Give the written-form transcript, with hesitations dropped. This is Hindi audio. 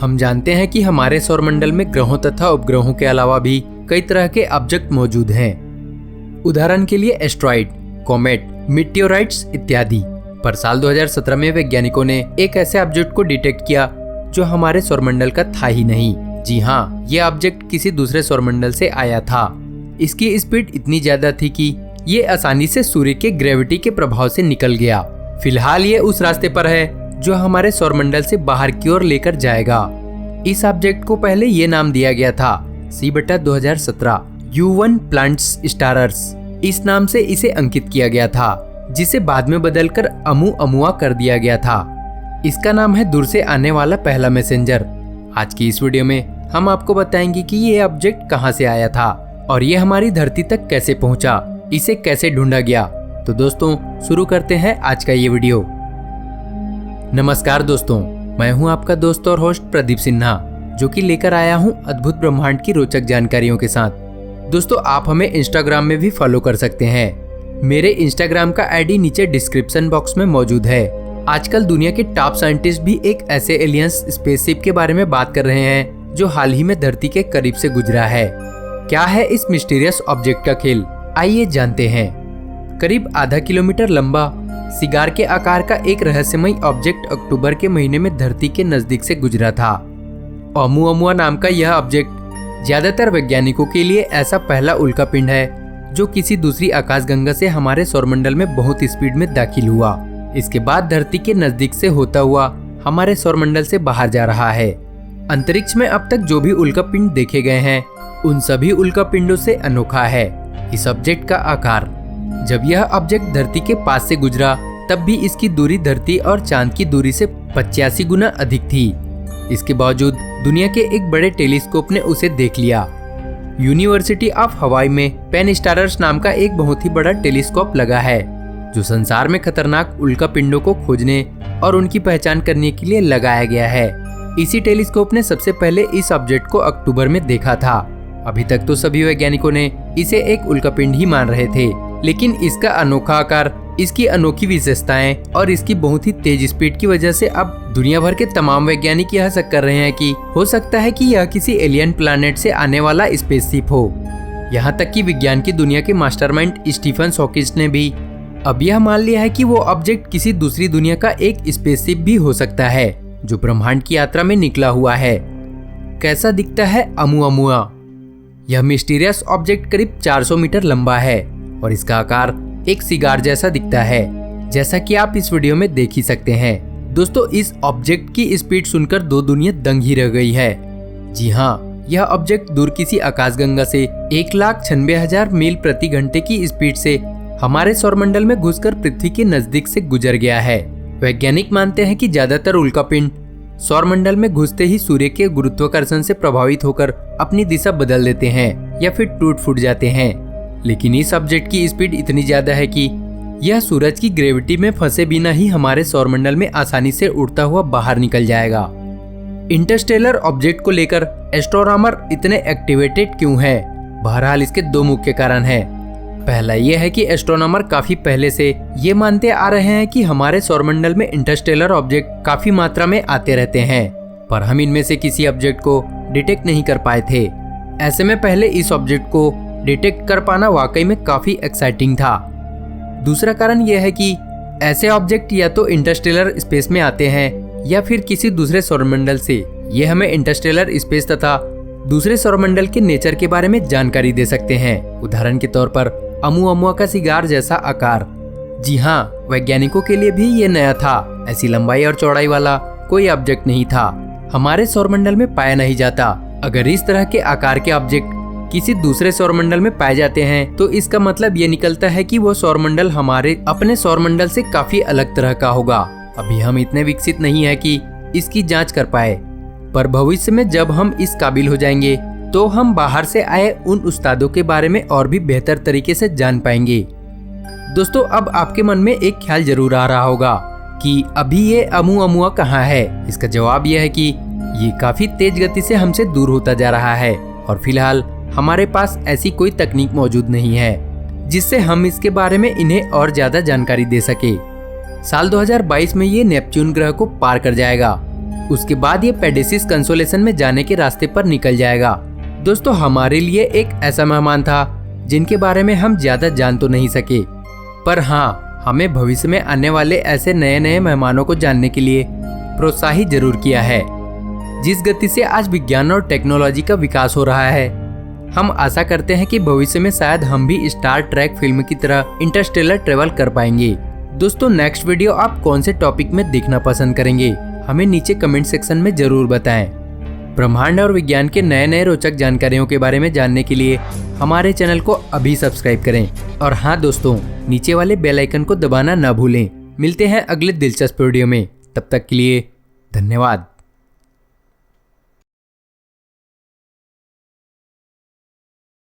हम जानते हैं कि हमारे सौरमंडल में ग्रहों तथा उपग्रहों के अलावा भी कई तरह के ऑब्जेक्ट मौजूद हैं। उदाहरण के लिए एस्ट्रॉइड, कॉमेट, मीटियोराइट्स इत्यादि। पर साल 2017 में वैज्ञानिकों ने एक ऐसे ऑब्जेक्ट को डिटेक्ट किया जो हमारे सौरमंडल का था ही नहीं। जी हाँ, ये ऑब्जेक्ट किसी दूसरे सौरमंडल से आया था। इसकी स्पीड इतनी ज्यादा थी कि ये आसानी से सूर्य के ग्रेविटी के प्रभाव से निकल गया। फिलहाल ये उस रास्ते पर है जो हमारे सौरमंडल से बाहर की ओर लेकर जाएगा। इस ऑब्जेक्ट को पहले ये नाम दिया गया था C/2017 U1 प्लांट्स स्टारर्स। इस नाम से इसे अंकित किया गया था, जिसे बाद में बदलकर अमुआ कर दिया गया था। इसका नाम है दूर से आने वाला पहला मैसेंजर। आज की इस वीडियो में हम आपको बताएंगे कि ये ऑब्जेक्ट कहां से आया था और ये हमारी धरती तक कैसे पहुंचा, इसे कैसे ढूंढा गया। तो दोस्तों, शुरू करते हैं आज का ये वीडियो। नमस्कार दोस्तों, मैं हूं आपका दोस्त और होस्ट प्रदीप सिन्हा, जो कि लेकर आया हूं अद्भुत ब्रह्मांड की रोचक जानकारियों के साथ। दोस्तों, आप हमें इंस्टाग्राम में भी फॉलो कर सकते हैं। मेरे इंस्टाग्राम का आईडी नीचे डिस्क्रिप्शन बॉक्स में मौजूद है। आजकल दुनिया के टॉप साइंटिस्ट भी एक ऐसे एलियंस स्पेसशिप के बारे में बात कर रहे हैं जो हाल ही में धरती के करीब से गुजरा है। क्या है इस मिस्टीरियस ऑब्जेक्ट का खेल, आइए जानते हैं। करीब आधा किलोमीटर लंबा सिगार के आकार का एक रहस्यमयी ऑब्जेक्ट अक्टूबर के महीने में धरती के नजदीक से गुजरा था। ओमुआ नाम का यह ऑब्जेक्ट ज्यादातर वैज्ञानिकों के लिए ऐसा पहला उल्कापिंड है जो किसी दूसरी आकाशगंगा से हमारे सौरमंडल में बहुत स्पीड में दाखिल हुआ। इसके बाद धरती के नजदीक से होता हुआ हमारे सौरमंडल से बाहर जा रहा है। अंतरिक्ष में अब तक जो भी उल्कापिंड देखे गए हैं, उन सभी उल्कापिंडों से अनोखा है इस ऑब्जेक्ट का आकार। जब यह ऑब्जेक्ट धरती के पास से गुजरा, तब भी इसकी दूरी धरती और चांद की दूरी से 85 गुना अधिक थी। इसके बावजूद दुनिया के एक बड़े टेलीस्कोप ने उसे देख लिया। यूनिवर्सिटी ऑफ हवाई में पेन स्टारर्स नाम का एक बहुत ही बड़ा टेलीस्कोप लगा है, जो संसार में खतरनाक उल्कापिंडों को खोजने और उनकी पहचान करने के लिए लगाया गया है। इसी टेलीस्कोप ने सबसे पहले इस ऑब्जेक्ट को अक्टूबर में देखा था। अभी तक तो सभी वैज्ञानिकों ने इसे एक उल्कापिंड ही मान रहे थे, लेकिन इसका अनोखा आकार, इसकी अनोखी विशेषताएं और इसकी बहुत ही तेज स्पीड की वजह से अब दुनिया भर के तमाम वैज्ञानिक यह शक कर रहे हैं कि हो सकता है कि यह किसी एलियन प्लैनेट से आने वाला स्पेसशिप हो। यहाँ तक कि विज्ञान की दुनिया के मास्टरमाइंड स्टीफन हॉकिंस ने भी अब यह मान लिया है कि वो ऑब्जेक्ट किसी दूसरी दुनिया का एक स्पेसशिप भी हो सकता है, जो ब्रह्मांड की यात्रा में निकला हुआ है। कैसा दिखता है अमुआ? यह मिस्टीरियस ऑब्जेक्ट करीब 400 मीटर लंबा है और इसका आकार एक सिगार जैसा दिखता है, जैसा कि आप इस वीडियो में देख ही सकते हैं। दोस्तों, इस ऑब्जेक्ट की स्पीड सुनकर दो दुनिया दंग ही रह गई है। जी हाँ, यह ऑब्जेक्ट दूर किसी आकाशगंगा से 1,96,000 मील प्रति घंटे की स्पीड से हमारे सौरमंडल में घुसकर पृथ्वी के नजदीक से गुजर गया है। वैज्ञानिक मानते हैं कि ज्यादातर उल्कापिंड सौरमंडल में घुसते ही सूर्य के गुरुत्वाकर्षण से प्रभावित होकर अपनी दिशा बदल देते हैं या फिर टूट फूट जाते हैं। लेकिन इस ऑब्जेक्ट की स्पीड इतनी ज्यादा है कि यह सूरज की ग्रेविटी में फंसे बिना ही हमारे सौरमंडल में आसानी से उड़ता हुआ बाहर निकल जाएगा। इंटरस्टेलर ऑब्जेक्ट को लेकर एस्ट्रोनॉमर इतने एक्टिवेटेड क्यों है? बहरहाल इसके दो मुख्य कारण हैं। पहला यह है कि एस्ट्रोनॉमर काफी पहले से ये मानते आ रहे हैं कि हमारे सौरमंडल में इंटरस्टेलर ऑब्जेक्ट काफी मात्रा में आते रहते हैं, पर हम इनमें से किसी ऑब्जेक्ट को डिटेक्ट नहीं कर पाए थे। ऐसे में पहले इस ऑब्जेक्ट को डिटेक्ट कर पाना वाकई में काफी एक्साइटिंग था। दूसरा कारण यह है कि ऐसे ऑब्जेक्ट या तो इंटरस्टेलर स्पेस में आते हैं या फिर किसी दूसरे सौरमंडल से। ये हमें इंटरस्टेलर स्पेस तथा दूसरे सौरमंडल के नेचर के बारे में जानकारी दे सकते हैं। उदाहरण के तौर पर अमुआ का सिगार जैसा आकार। जी हाँ, वैज्ञानिकों के लिए भी ये नया था। ऐसी लंबाई और चौड़ाई वाला कोई ऑब्जेक्ट नहीं था, हमारे सौरमंडल में पाया नहीं जाता। अगर इस तरह के आकार के ऑब्जेक्ट किसी दूसरे सौरमंडल में पाए जाते हैं, तो इसका मतलब ये निकलता है कि वो सौरमंडल हमारे अपने सौरमंडल से काफी अलग तरह का होगा। अभी हम इतने विकसित नहीं है कि इसकी जांच कर पाए, पर भविष्य में जब हम इस काबिल हो जाएंगे तो हम बाहर से आए उन उस्तादों के बारे में और भी बेहतर तरीके से जान पाएंगे। दोस्तों, अब आपके मन में एक ख्याल जरूर आ रहा होगा कि अभी ये अमुआ कहाँ है। इसका जवाब यह है कि ये काफी तेज गति से हमसे दूर होता जा रहा है और फिलहाल हमारे पास ऐसी कोई तकनीक मौजूद नहीं है जिससे हम इसके बारे में इन्हें और ज्यादा जानकारी दे सके। साल 2022 में ये नेपच्यून ग्रह को पार कर जाएगा उसके बाद ये पेडिसिस कंसोलेशन में जाने के रास्ते पर निकल जाएगा। दोस्तों, हमारे लिए एक ऐसा मेहमान था जिनके बारे में हम ज्यादा जान तो नहीं सके, पर हाँ, हमें भविष्य में आने वाले ऐसे नए नए मेहमानों को जानने के लिए प्रोत्साहित जरूर किया है। जिस गति से आज विज्ञान और टेक्नोलॉजी का विकास हो रहा है, हम आशा करते हैं कि भविष्य में शायद हम भी स्टार ट्रैक फिल्म की तरह इंटरस्टेलर ट्रेवल कर पाएंगे। दोस्तों, नेक्स्ट वीडियो आप कौन से टॉपिक में देखना पसंद करेंगे, हमें नीचे कमेंट सेक्शन में जरूर बताएं। ब्रह्मांड और विज्ञान के नए नए रोचक जानकारियों के बारे में जानने के लिए हमारे चैनल को अभी सब्सक्राइब करें। और हाँ दोस्तों, नीचे वाले बेल आइकन को दबाना ना भूलें। मिलते हैं अगले दिलचस्प वीडियो में, तब तक के लिए धन्यवाद।